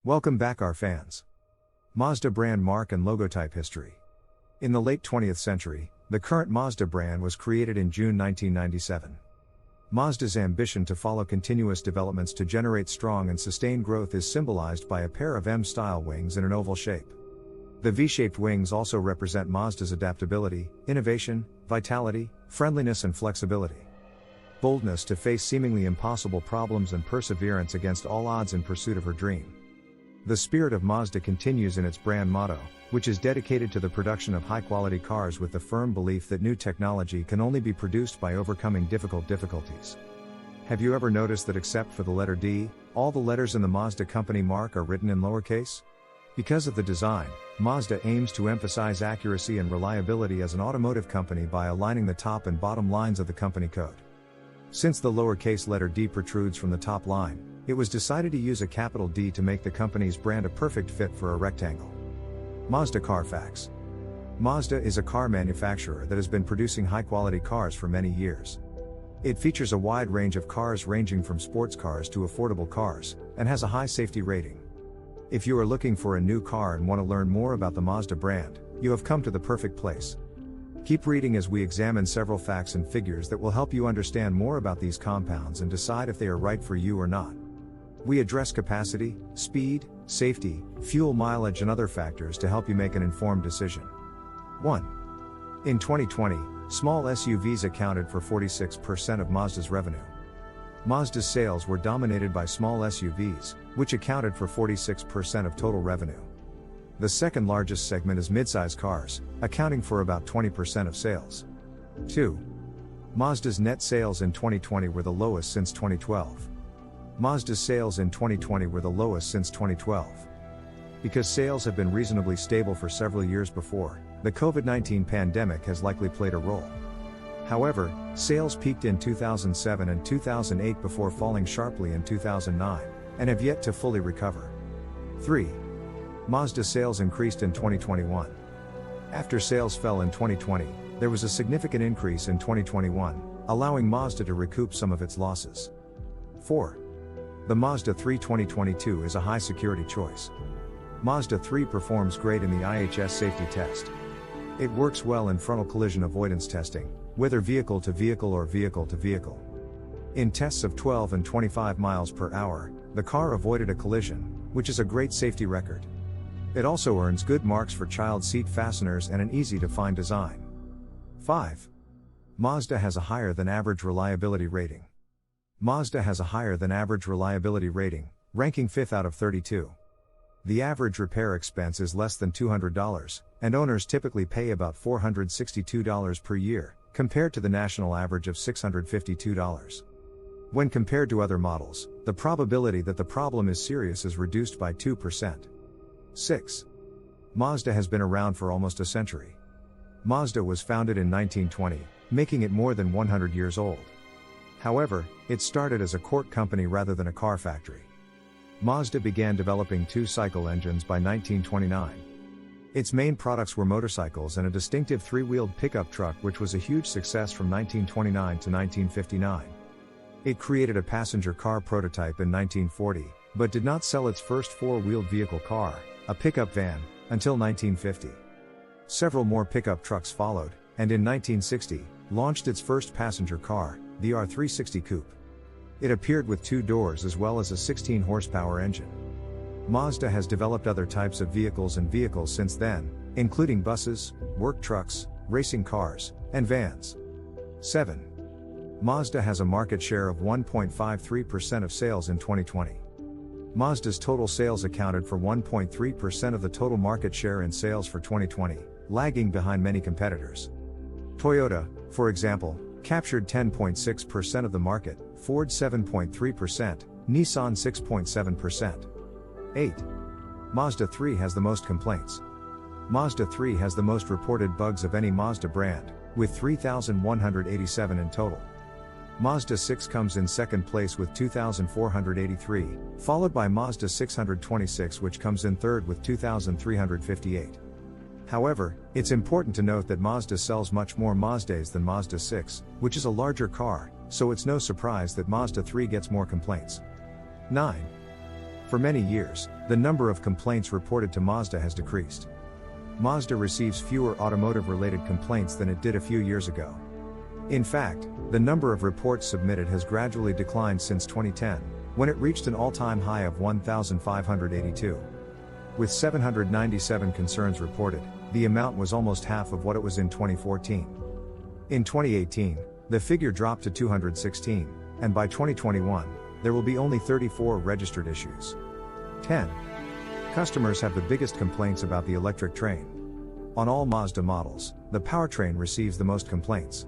Welcome back, our fans. Mazda brand mark and logotype history. In the late 20th century, the current Mazda brand was created in June 1997. Mazda's ambition to follow continuous developments to generate strong and sustained growth is symbolized by a pair of M-style wings in an oval shape. The V-shaped wings also represent Mazda's adaptability, innovation, vitality, friendliness and flexibility. Boldness to face seemingly impossible problems and perseverance against all odds in pursuit of her dream. The spirit of Mazda continues in its brand motto, which is dedicated to the production of high-quality cars with the firm belief that new technology can only be produced by overcoming difficulties. Have you ever noticed that except for the letter D, all the letters in the Mazda company mark are written in lowercase? Because of the design, Mazda aims to emphasize accuracy and reliability as an automotive company by aligning the top and bottom lines of the company code. Since the lowercase letter D protrudes from the top line, it was decided to use a capital D to make the company's brand a perfect fit for a rectangle. Mazda Car Facts. Mazda is a car manufacturer that has been producing high-quality cars for many years. It features a wide range of cars ranging from sports cars to affordable cars, and has a high safety rating. If you are looking for a new car and want to learn more about the Mazda brand, you have come to the perfect place. Keep reading as we examine several facts and figures that will help you understand more about these compounds and decide if they are right for you or not. We address capacity, speed, safety, fuel mileage and other factors to help you make an informed decision. 1. In 2020, small SUVs accounted for 46% of Mazda's revenue. Mazda's sales were dominated by small SUVs, which accounted for 46% of total revenue. The second largest segment is midsize cars, accounting for about 20% of sales. 2. Mazda's net sales in 2020 were the lowest since 2012. Mazda's sales in 2020 were the lowest since 2012. Because sales have been reasonably stable for several years before, the COVID-19 pandemic has likely played a role. However, sales peaked in 2007 and 2008 before falling sharply in 2009, and have yet to fully recover. 3. Mazda sales increased in 2021. After sales fell in 2020, there was a significant increase in 2021, allowing Mazda to recoup some of its losses. 4. The Mazda 3 2022 is a high security choice. Mazda 3 performs great in the IHS safety test. It works well in frontal collision avoidance testing, whether vehicle to vehicle or vehicle to vehicle. In tests of 12 and 25 miles per hour, the car avoided a collision, which is a great safety record. It also earns good marks for child seat fasteners and an easy-to-find design. 5. Mazda has a higher than average reliability rating. Mazda has a higher than average reliability rating, ranking 5th out of 32. The average repair expense is less than $200, and owners typically pay about $462 per year, compared to the national average of $652. When compared to other models, the probability that the problem is serious is reduced by 2%. 6. Mazda has been around for almost a century. Mazda was founded in 1920, making it more than 100 years old. However, it started as a cork company rather than a car factory. Mazda began developing two-cycle engines by 1929. Its main products were motorcycles and a distinctive three-wheeled pickup truck, which was a huge success from 1929 to 1959. It created a passenger car prototype in 1940, but did not sell its first four-wheeled vehicle car, a pickup van, until 1950. Several more pickup trucks followed, and in 1960, launched its first passenger car, the R360 Coupe. It appeared with two doors as well as a 16-horsepower engine. Mazda has developed other types of vehicles and vehicles since then, including buses, work trucks, racing cars, and vans. 7. Mazda has a market share of 1.53% of sales in 2020. Mazda's total sales accounted for 1.3% of the total market share in sales for 2020, lagging behind many competitors. Toyota, for example, captured 10.6% of the market, Ford 7.3%, Nissan 6.7%. 8. Mazda 3 has the most complaints. Mazda 3 has the most reported bugs of any Mazda brand, with 3,187 in total. Mazda 6 comes in second place with 2,483, followed by Mazda 626, which comes in third with 2,358. However, it's important to note that Mazda sells much more Mazdas than Mazda 6, which is a larger car, so it's no surprise that Mazda 3 gets more complaints. 9. For many years, the number of complaints reported to Mazda has decreased. Mazda receives fewer automotive-related complaints than it did a few years ago. In fact, the number of reports submitted has gradually declined since 2010, when it reached an all-time high of 1,582. With 797 concerns reported, the amount was almost half of what it was in 2014. In 2018, the figure dropped to 216, and by 2021, there will be only 34 registered issues. 10. Customers have the biggest complaints about the electric train. On all Mazda models, the powertrain receives the most complaints.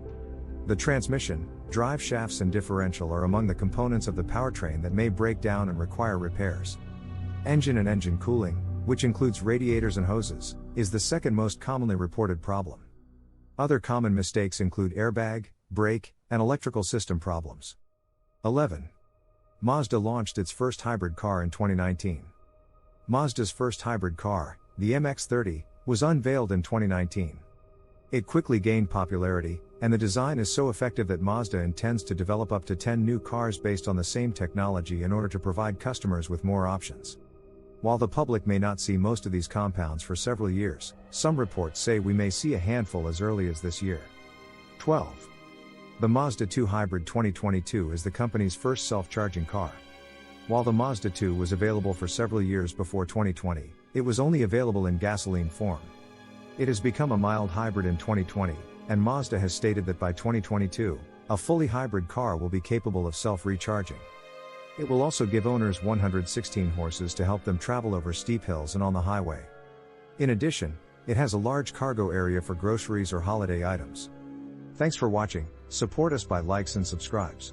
The transmission, drive shafts and differential are among the components of the powertrain that may break down and require repairs. Engine and engine cooling, which includes radiators and hoses, is the second most commonly reported problem. Other common mistakes include airbag, brake, and electrical system problems. 11. Mazda launched its first hybrid car in 2019. Mazda's first hybrid car, the MX-30, was unveiled in 2019. It quickly gained popularity, and the design is so effective that Mazda intends to develop up to 10 new cars based on the same technology in order to provide customers with more options. While the public may not see most of these compounds for several years, some reports say we may see a handful as early as this year. 12. The Mazda 2 Hybrid 2022 is the company's first self-charging car. While the Mazda 2 was available for several years before 2020, it was only available in gasoline form. It has become a mild hybrid in 2020, and Mazda has stated that by 2022, a fully hybrid car will be capable of self-recharging. It will also give owners 116 horses to help them travel over steep hills and on the highway. In addition, it has a large cargo area for groceries or holiday items. Thanks for watching. Support us by likes and subscribes.